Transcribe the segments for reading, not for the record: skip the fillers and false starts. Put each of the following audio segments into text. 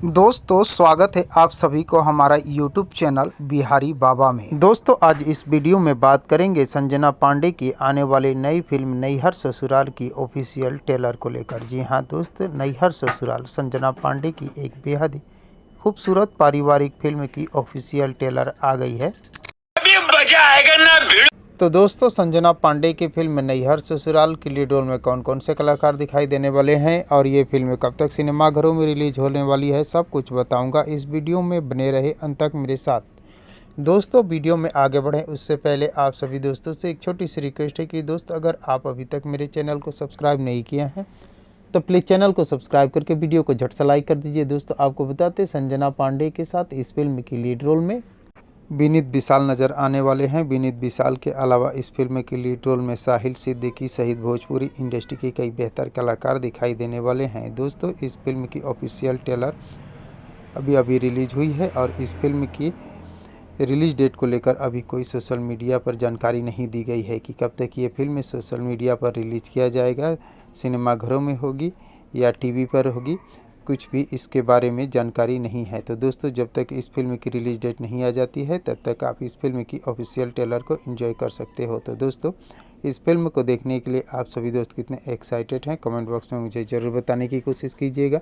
दोस्तों स्वागत है आप सभी को हमारा YouTube चैनल बिहारी बाबा में। दोस्तों आज इस वीडियो में बात करेंगे संजना पांडे की आने वाली नई फिल्म नैहर ससुराल की ऑफिशियल ट्रेलर को लेकर। जी हां दोस्त, नैहर ससुराल संजना पांडे की एक बेहद खूबसूरत पारिवारिक फिल्म की ऑफिशियल ट्रेलर आ गई है। अभी मजा आएगा ना। तो दोस्तों संजना पांडे की फिल्म नैहर ससुराल के लीड रोल में कौन कौन से कलाकार दिखाई देने वाले हैं और ये फिल्म कब तक सिनेमाघरों में रिलीज होने वाली है, सब कुछ बताऊंगा इस वीडियो में। बने रहे अंत तक मेरे साथ। दोस्तों वीडियो में आगे बढ़ें उससे पहले आप सभी दोस्तों से एक छोटी सी रिक्वेस्ट है कि दोस्त अगर आप अभी तक मेरे चैनल को सब्सक्राइब नहीं किए हैं तो प्लीज़ चैनल को सब्सक्राइब करके वीडियो को झट से लाइक कर दीजिए। दोस्तों आपको बताते संजना पांडे के साथ इस फिल्म की लीड रोल में विनीत विशाल नज़र आने वाले हैं। विनीत विशाल के अलावा इस फिल्म के लीड रोल में साहिल सिद्दीकी सहित भोजपुरी इंडस्ट्री के कई बेहतर कलाकार दिखाई देने वाले हैं। दोस्तों इस फिल्म की ऑफिशियल ट्रेलर अभी रिलीज हुई है और इस फिल्म की रिलीज डेट को लेकर अभी कोई सोशल मीडिया पर जानकारी नहीं दी गई है कि कब तक ये फिल्म सोशल मीडिया पर रिलीज़ किया जाएगा, सिनेमाघरों में होगी या टीवी पर होगी, कुछ भी इसके बारे में जानकारी नहीं है। तो दोस्तों जब तक इस फिल्म की रिलीज डेट नहीं आ जाती है तब तक आप इस फिल्म की ऑफिशियल ट्रेलर को एंजॉय कर सकते हो। तो दोस्तों इस फिल्म को देखने के लिए आप सभी दोस्त कितने एक्साइटेड हैं कमेंट बॉक्स में मुझे ज़रूर बताने की कोशिश कीजिएगा।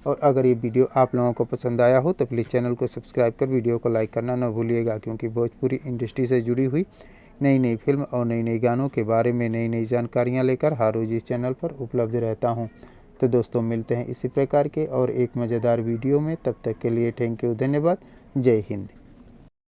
और अगर ये वीडियो आप लोगों को पसंद आया हो तो प्लीज़ चैनल को सब्सक्राइब कर वीडियो को लाइक करना न भूलिएगा, क्योंकि भोजपुरी इंडस्ट्री से जुड़ी हुई नई नई फिल्म और नई नई गानों के बारे में नई नई जानकारियाँ लेकर हर रोज़ इस चैनल पर उपलब्ध रहता हूँ। तो दोस्तों मिलते हैं इसी प्रकार के और एक मज़ेदार वीडियो में, तब तक के लिए थैंक यू, धन्यवाद, जय हिंद।